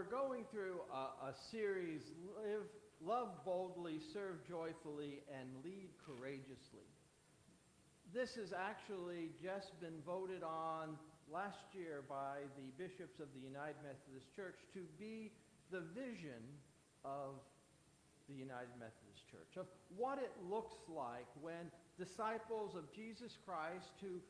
we're going through a series, Love Boldly, Serve Joyfully, and Lead Courageously. This has actually just been voted on last year by the bishops of the United Methodist Church to be the vision of the United Methodist Church, of what it looks like when disciples of Jesus Christ who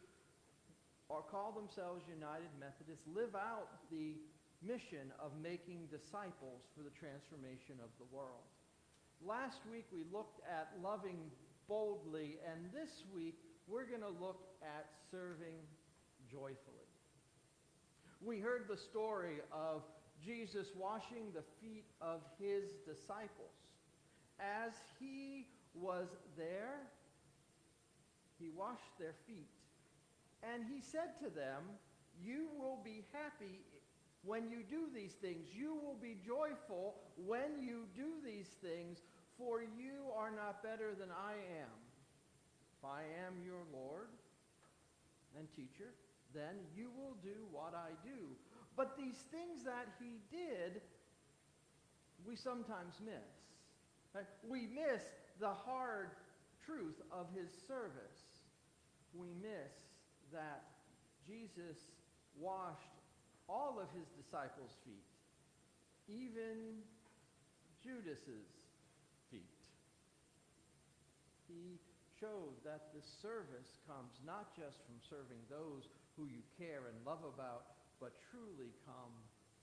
call themselves United Methodists live out the mission of making disciples for the transformation of the world. Last week we looked at loving boldly, and this week we're going to look at serving joyfully. We heard the story of Jesus washing the feet of his disciples. As he was there, he washed their feet. And he said to them, "You will be happy when you do these things. You will be joyful when you do these things, for you are not better than I am. If I am your Lord and teacher, then you will do what I do." But these things that he did, we sometimes miss. Right? We miss the hard truth of his service. We miss that Jesus washed all of his disciples' feet, even Judas's feet. He showed that the service comes not just from serving those who you care and love about, but truly come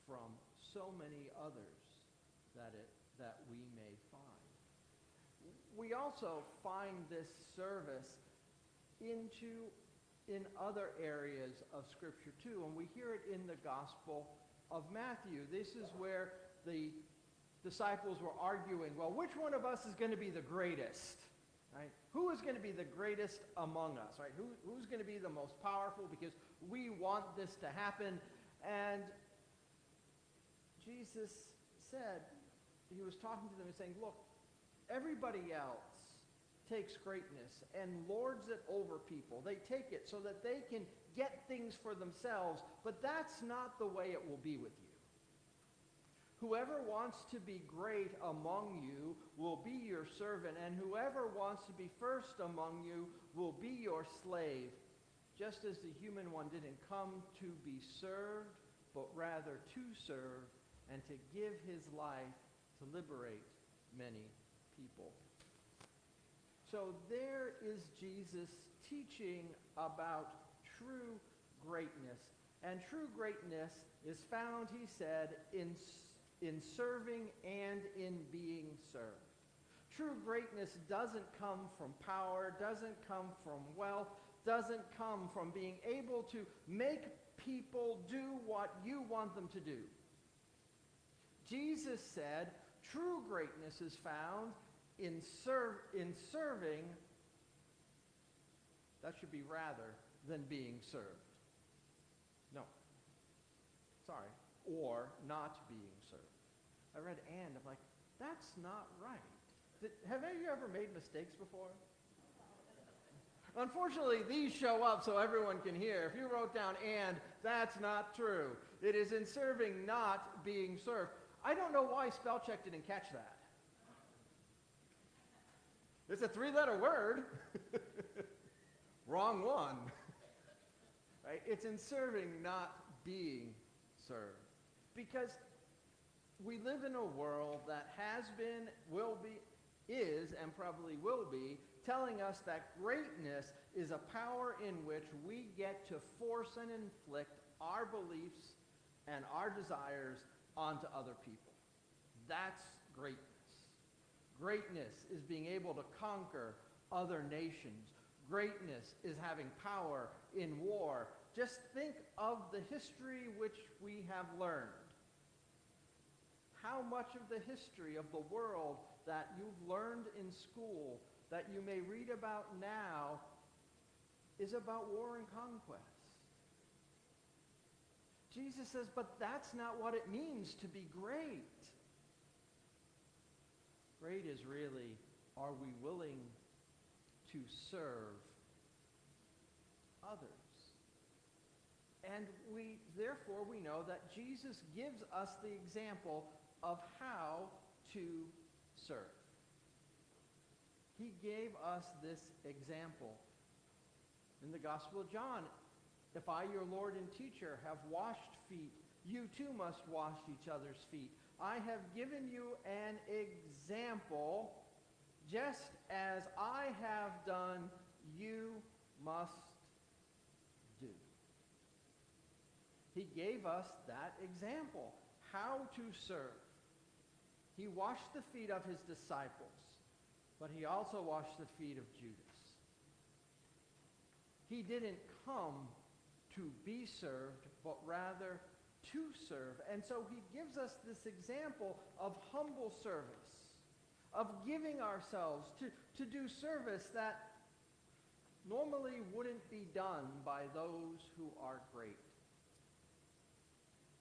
from so many others that we may find. We also find this service in other areas of Scripture too, and we hear it in the Gospel of Matthew. This is where the disciples were arguing, well, which one of us is going to be the greatest? Right? Who is going to be the greatest among us? Right? Who's going to be the most powerful, because we want this to happen? And Jesus said, he was talking to them and saying, look, everybody else takes greatness and lords it over people. They take it so that they can get things for themselves, but that's not the way it will be with you. Whoever wants to be great among you will be your servant, and whoever wants to be first among you will be your slave, just as the human one didn't come to be served, but rather to serve and to give his life to liberate many people. So there is Jesus teaching about true greatness. And true greatness is found, he said, in serving and in being served. True greatness doesn't come from power, doesn't come from wealth, doesn't come from being able to make people do what you want them to do. Jesus said true greatness is found in serving, that should be rather than being served. No. Sorry. Or not being served. I read "and," I'm like, that's not right. Have you ever made mistakes before? Unfortunately, these show up so everyone can hear. If you wrote down "and," that's not true. It is in serving, not being served. I don't know why spell check didn't catch that. It's a 3-letter word. Wrong one. Right? It's in serving, not being served. Because we live in a world that has been, will be, is, and probably will be, telling us that greatness is a power in which we get to force and inflict our beliefs and our desires onto other people. That's greatness. Greatness is being able to conquer other nations. Greatness is having power in war. Just think of the history which we have learned. How much of the history of the world that you've learned in school, that you may read about now, is about war and conquest. Jesus says, but that's not what it means to be great. Great is really, are we willing to serve others? And therefore we know that Jesus gives us the example of how to serve. He gave us this example. In the Gospel of John, if I, your Lord and teacher, have washed feet, you too must wash each other's feet. I have given you an example, just as I have done, you must do. He gave us that example, how to serve. He washed the feet of his disciples, but he also washed the feet of Judas. He didn't come to be served, but rather to serve. And so he gives us this example of humble service, of giving ourselves to do service that normally wouldn't be done by those who are great.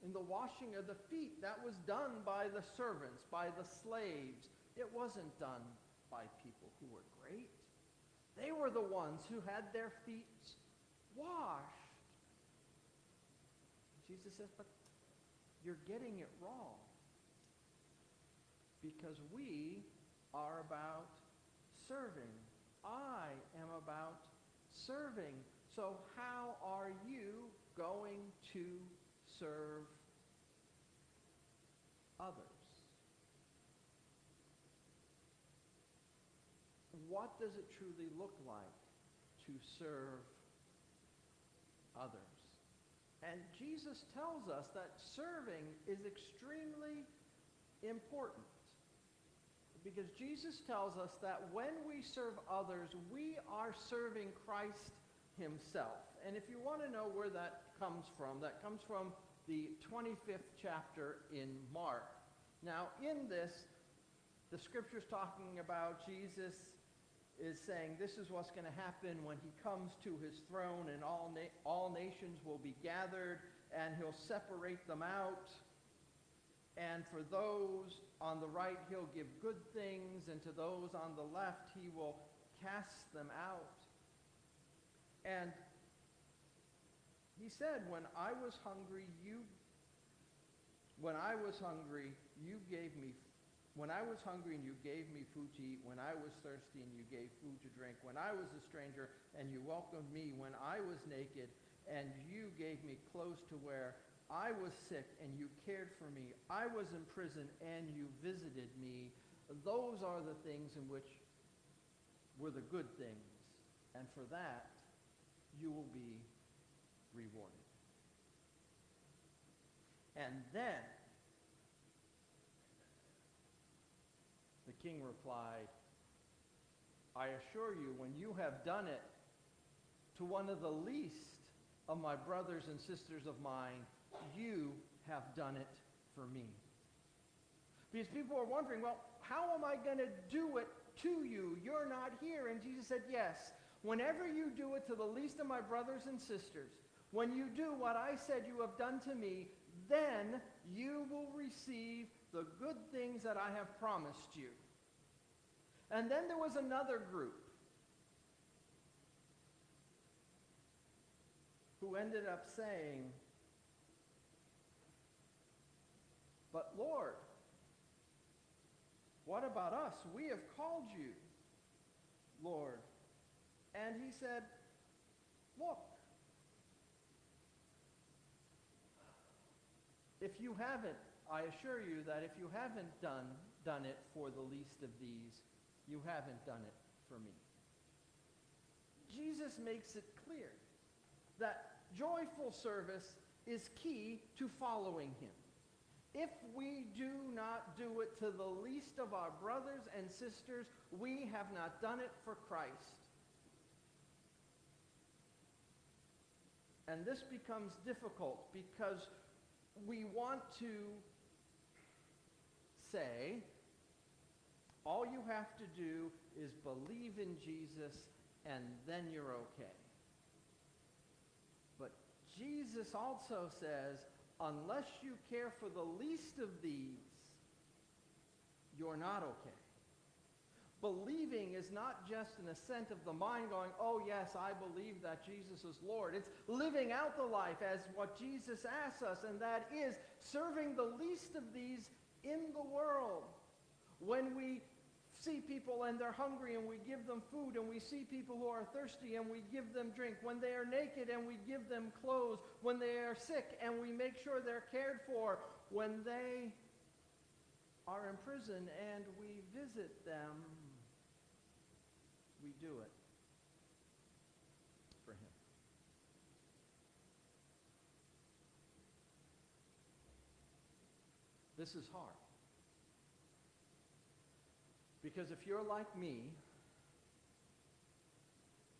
In the washing of the feet, that was done by the servants, by the slaves. It wasn't done by people who were great. They were the ones who had their feet washed. Jesus says, but you're getting it wrong. Because we are about serving. I am about serving. So how are you going to serve others? What does it truly look like to serve others? And Jesus tells us that serving is extremely important. Because Jesus tells us that when we serve others, we are serving Christ himself. And if you want to know where that comes from the 25th chapter in Mark. Now, in this, the scripture's talking about Jesus is saying this is what's going to happen when he comes to his throne, and all nations will be gathered, and he'll separate them out. And for those on the right, he'll give good things, and to those on the left, he will cast them out. And he said, when I was hungry, you gave me and you gave me food to eat. When I was thirsty and you gave food to drink. When I was a stranger and you welcomed me. When I was naked and you gave me clothes to wear. I was sick and you cared for me. I was in prison and you visited me. Those are the things in which were the good things. And for that, you will be rewarded. And then the king replied, I assure you, when you have done it to one of the least of my brothers and sisters of mine, you have done it for me. Because people are wondering, well, how am I going to do it to you? You're not here. And Jesus said, yes, whenever you do it to the least of my brothers and sisters, when you do what I said you have done to me, then you will receive the good things that I have promised you. And then there was another group who ended up saying, but Lord, what about us? We have called you, Lord. And he said, look, if you haven't, I assure you that if you haven't done it for the least of these, you haven't done it for me. Jesus makes it clear that joyful service is key to following him. If we do not do it to the least of our brothers and sisters, we have not done it for Christ. And this becomes difficult because we want to say, all you have to do is believe in Jesus and then you're okay. But Jesus also says, unless you care for the least of these, you're not okay. Believing is not just an assent of the mind going, oh yes, I believe that Jesus is Lord. It's living out the life as what Jesus asks us, and that is serving the least of these in the world. When we see people and they're hungry and we give them food, and we see people who are thirsty and we give them drink, when they are naked and we give them clothes, when they are sick and we make sure they're cared for, when they are in prison and we visit them, we do it for him. This is hard. Because if you're like me,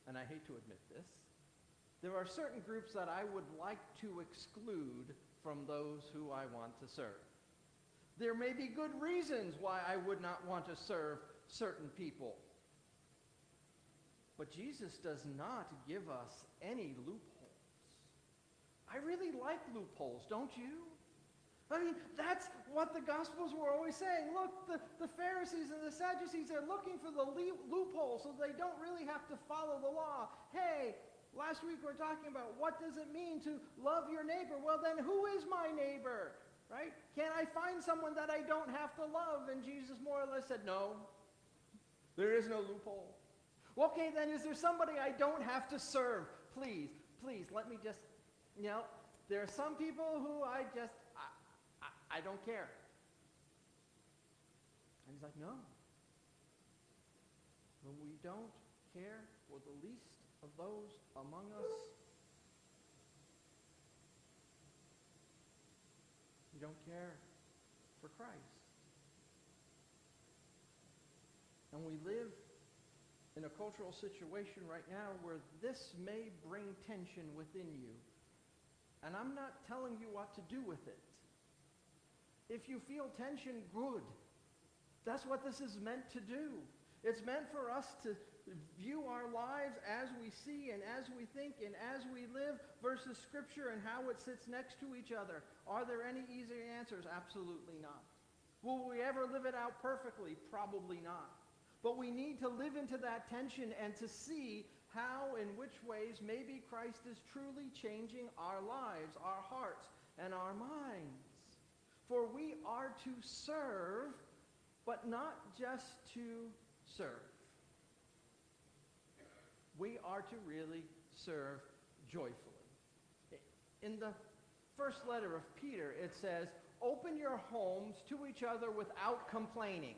and I hate to admit this, there are certain groups that I would like to exclude from those who I want to serve. There may be good reasons why I would not want to serve certain people. But Jesus does not give us any loopholes. I really like loopholes, don't you? I mean, that's what the Gospels were always saying. Look, the Pharisees and the Sadducees are looking for the loopholes so they don't really have to follow the law. Hey, last week we were talking about what does it mean to love your neighbor? Well, then who is my neighbor? Right? Can I find someone that I don't have to love? And Jesus more or less said, no, there is no loophole. Okay, then is there somebody I don't have to serve? Please, let me just, there are some people who I don't care. And he's like, no. When we don't care for the least of those among us, we don't care for Christ. And we live in a cultural situation right now where this may bring tension within you. And I'm not telling you what to do with it. If you feel tension, good. That's what this is meant to do. It's meant for us to view our lives as we see and as we think and as we live versus Scripture and how it sits next to each other. Are there any easy answers? Absolutely not. Will we ever live it out perfectly? Probably not. But we need to live into that tension and to see how, in which ways, maybe Christ is truly changing our lives, our hearts, and our minds. For we are to serve, but not just to serve. We are to really serve joyfully. In the first letter of Peter, it says, open your homes to each other without complaining,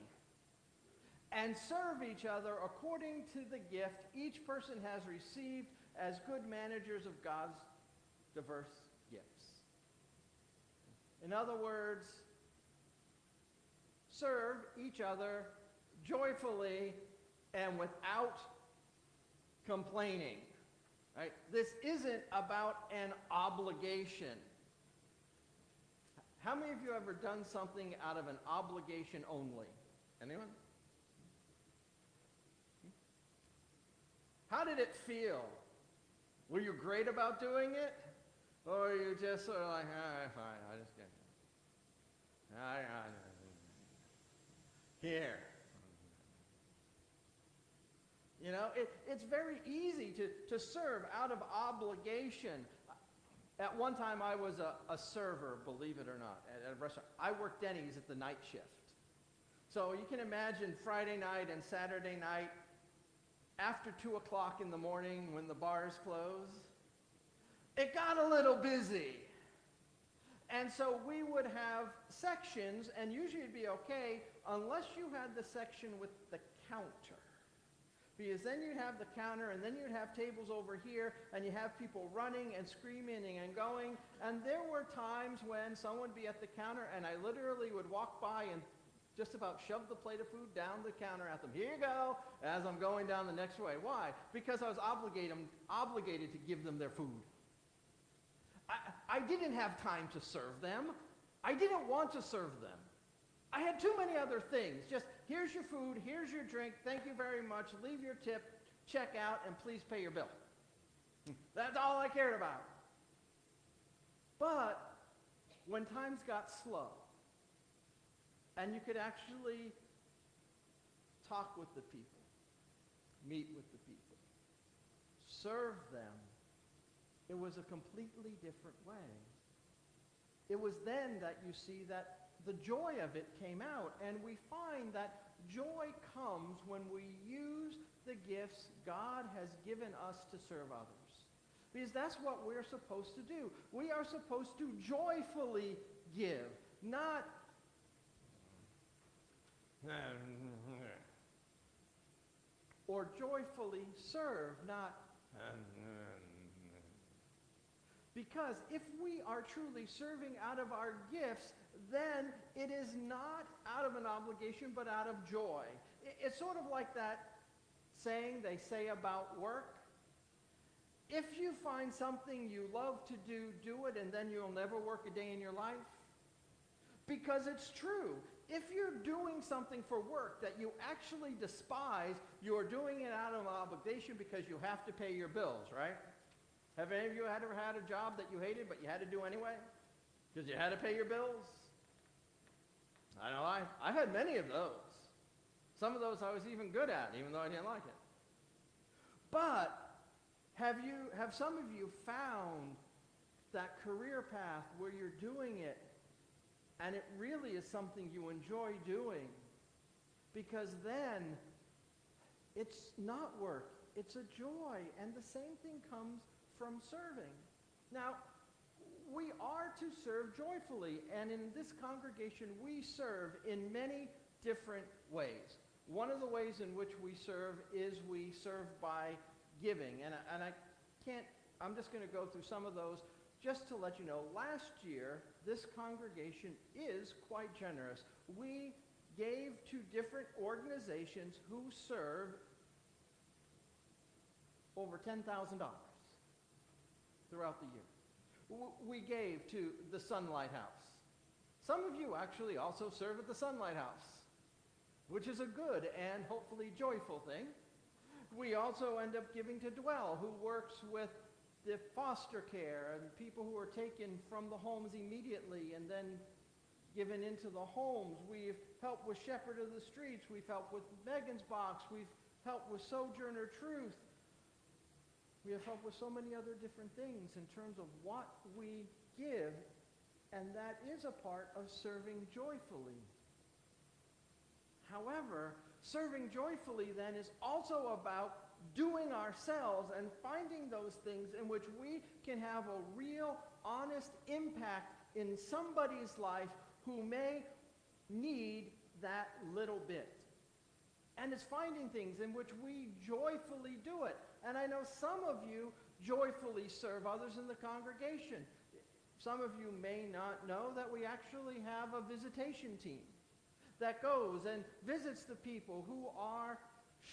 and serve each other according to the gift each person has received as good managers of God's diverse gifts. In other words, serve each other joyfully and without complaining. Right? This isn't about an obligation. How many of you ever done something out of an obligation only? Anyone? How did it feel? Were you great about doing it? Or are you just sort of like, all right, fine, I'll just get it. Here. It's very easy to serve out of obligation. At one time, I was a server, believe it or not, at a restaurant. I worked Denny's at the night shift. So you can imagine Friday night and Saturday night, after 2 o'clock in the morning when the bars close, it got a little busy. And so we would have sections, and usually it'd be okay unless you had the section with the counter. Because then you'd have the counter, and then you'd have tables over here, and you have people running and screaming and going. And there were times when someone would be at the counter, and I literally would walk by and just about shove the plate of food down the counter at them. Here you go, as I'm going down the next way. Why? Because I was obligated to give them their food. I didn't have time to serve them. I didn't want to serve them. I had too many other things. Just, here's your food, here's your drink, thank you very much, leave your tip, check out, and please pay your bill. That's all I cared about. But when times got slow, and you could actually talk with the people, meet with the people, serve them, it was a completely different way. It was then that you see that the joy of it came out, and we find that joy comes when we use the gifts God has given us to serve others. Because that's what we're supposed to do. We are supposed to joyfully give, not or joyfully serve, not because if we are truly serving out of our gifts, then it is not out of an obligation, but out of joy. It's sort of like that saying they say about work. If you find something you love to do, do it, and then you'll never work a day in your life. Because it's true. If you're doing something for work that you actually despise, you're doing it out of obligation because you have to pay your bills, right? Have any of you ever had a job that you hated but you had to do anyway? Because you had to pay your bills? I know I've had many of those. Some of those I was even good at, even though I didn't like it. But have some of you found that career path where you're doing it and it really is something you enjoy doing? Because then it's not work, it's a joy, and the same thing comes from serving. Now, we are to serve joyfully, and in this congregation we serve in many different ways. One of the ways in which we serve is we serve by giving, and I'm just going to go through some of those just to let you know. Last year, this congregation is quite generous. We gave to different organizations who serve over $10,000 throughout the year. We gave to the Sunlight House. Some of you actually also serve at the Sunlight House, which is a good and hopefully joyful thing. We also end up giving to Dwell, who works with the foster care and people who are taken from the homes immediately and then given into the homes. We've helped with Shepherd of the Streets. We've helped with Megan's Box. We've helped with Sojourner Truth. We have helped with so many other different things in terms of what we give, and that is a part of serving joyfully. However, serving joyfully then is also about doing ourselves and finding those things in which we can have a real, honest impact in somebody's life who may need that little bit. And it's finding things in which we joyfully do it. And I know some of you joyfully serve others in the congregation. Some of you may not know that we actually have a visitation team that goes and visits the people who are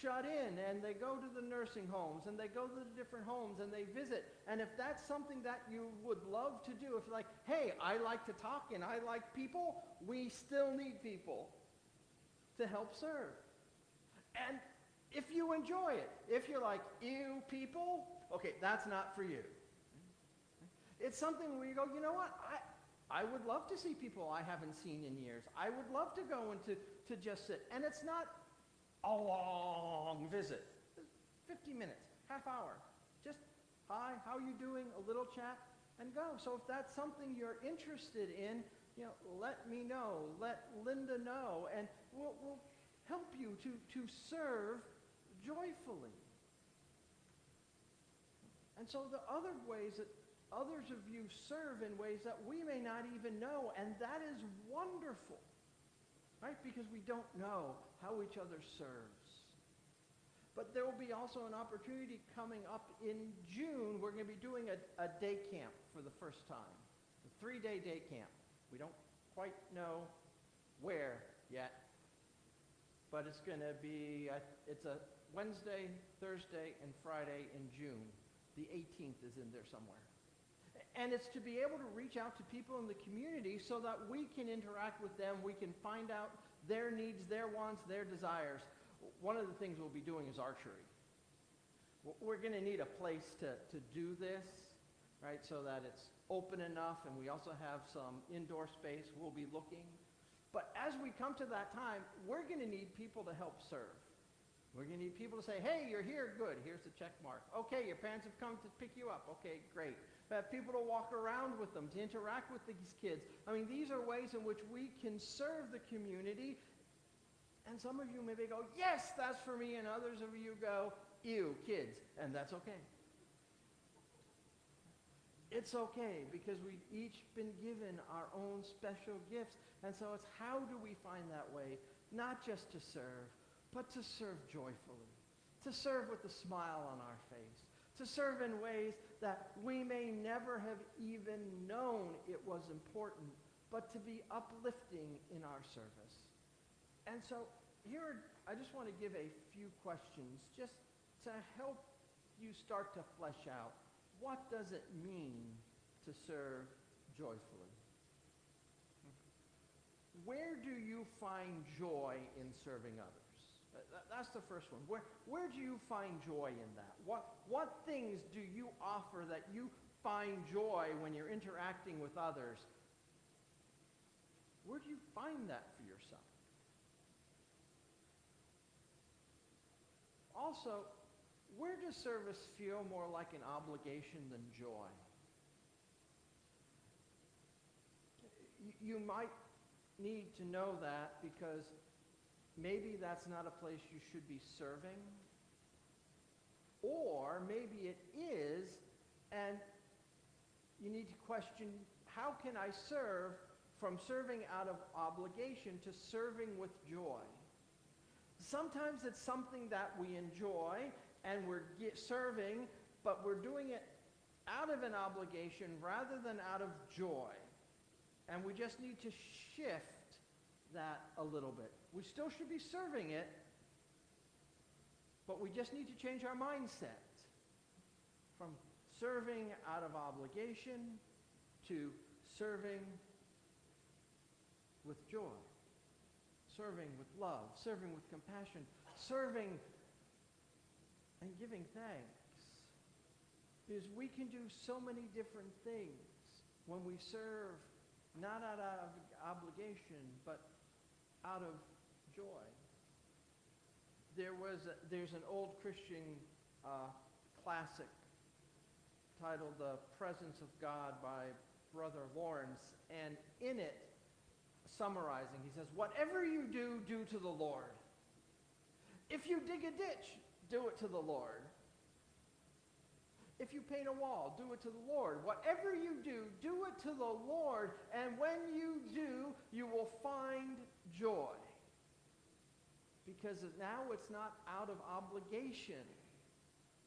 shut in, and they go to the nursing homes, and they go to the different homes, and they visit. And if that's something that you would love to do, if you're like, hey, I like to talk and I like people, we still need people to help serve. And if you enjoy it, if you're like, ew, people, okay, that's not for you. It's something where you go, you know what, I would love to see people I haven't seen in years. I would love to go and to just sit. And it's not a long visit. 50 minutes, half hour. Just, hi, how are you doing? A little chat, and go. So if that's something you're interested in, let me know. Let Linda know, and we'll help you to serve joyfully. And so the other ways that others of you serve in ways that we may not even know, and that is wonderful, right? Because we don't know how each other serves. But there will be also an opportunity coming up in June. We're going to be doing a day camp for the first time, a 3-day day camp. We don't quite know where yet, but it's going to be, it's a Wednesday, Thursday, and Friday in June. The 18th is in there somewhere. And it's to be able to reach out to people in the community so that we can interact with them, we can find out their needs, their wants, their desires. One of the things we'll be doing is archery. We're going to need a place to do this, right, so that it's open enough, and we also have some indoor space we'll be looking. But as we come to that time, we're going to need people to help serve. We're going to need people to say, hey, you're here, good, here's the check mark. Okay, your parents have come to pick you up. Okay, great. We have people to walk around with them, to interact with these kids. I mean, these are ways in which we can serve the community. And some of you maybe go, yes, that's for me, and others of you go, ew, kids, and that's okay. It's okay, because we've each been given our own special gifts, and so it's how do we find that way, not just to serve, but to serve joyfully, to serve with a smile on our face, to serve in ways that we may never have even known it was important, but to be uplifting in our service. And so here, I just want to give a few questions just to help you start to flesh out what does it mean to serve joyfully. Where do you find joy in serving others? That's the first one. Where do you find joy in that? What things do you offer that you find joy when you're interacting with others? Where do you find that for yourself? Also, where does service feel more like an obligation than joy? You might need to know that because maybe that's not a place you should be serving. Or maybe it is, and you need to question, how can I serve from serving out of obligation to serving with joy? Sometimes it's something that we enjoy and we're serving, but we're doing it out of an obligation rather than out of joy. And we just need to shift that a little bit. We still should be serving it, but we just need to change our mindset from serving out of obligation to serving with joy, serving with love, serving with compassion, serving and giving thanks. Because we can do so many different things when we serve not out of obligation, but out of joy. There's an old Christian classic titled The Presence of God by Brother Lawrence, and in it, summarizing, he says, whatever you do, do to the Lord. If you dig a ditch, do it to the Lord. If you paint a wall, do it to the Lord. Whatever you do, do it to the Lord, and when you do, you will find joy. Because now it's not out of obligation.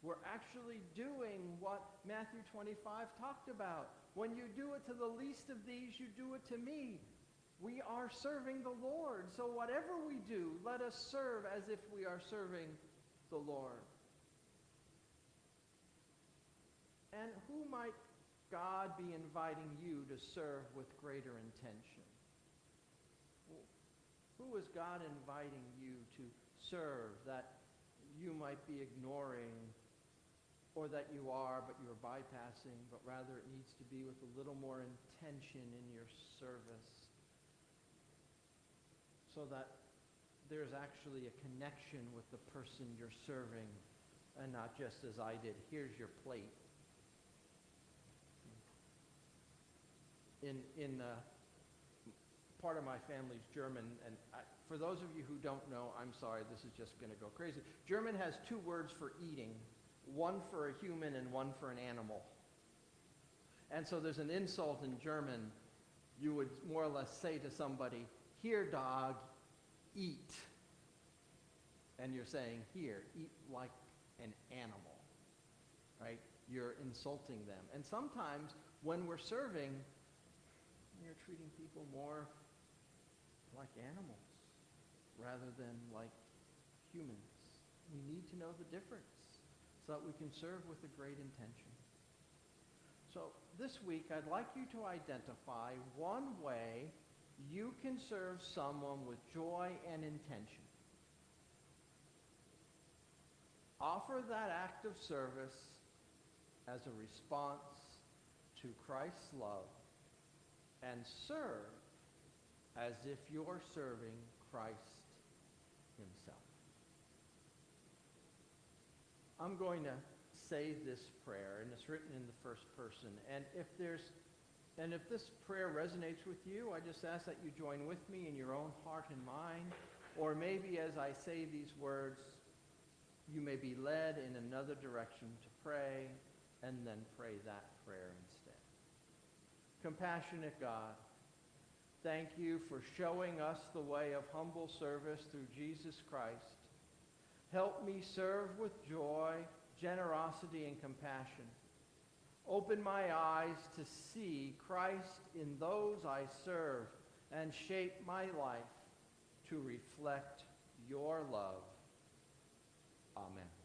We're actually doing what Matthew 25 talked about. When you do it to the least of these, you do it to me. We are serving the Lord. So whatever we do, let us serve as if we are serving the Lord. And who might God be inviting you to serve with greater intention? Who is God inviting you to serve that you might be ignoring, or that you are, but you're bypassing, but rather it needs to be with a little more intention in your service, so that there's actually a connection with the person you're serving, and not just as I did, here's your plate. In part of my family's German, and for those of you who don't know, I'm sorry, this is just going to go crazy. German has two words for eating, one for a human and one for an animal. And so there's an insult in German. You would more or less say to somebody, here, dog, eat. And you're saying, here, eat like an animal, right? You're insulting them. And sometimes when we're serving, you're treating people more like animals rather than like humans. We need to know the difference so that we can serve with a great intention. So this week, I'd like you to identify one way you can serve someone with joy and intention. Offer that act of service as a response to Christ's love, and serve as if you're serving Christ himself. I'm going to say this prayer, and it's written in the first person. And if this prayer resonates with you, I just ask that you join with me in your own heart and mind. Or maybe as I say these words, you may be led in another direction to pray, and then pray that prayer instead. Compassionate God, thank you for showing us the way of humble service through Jesus Christ. Help me serve with joy, generosity, and compassion. Open my eyes to see Christ in those I serve and shape my life to reflect your love. Amen.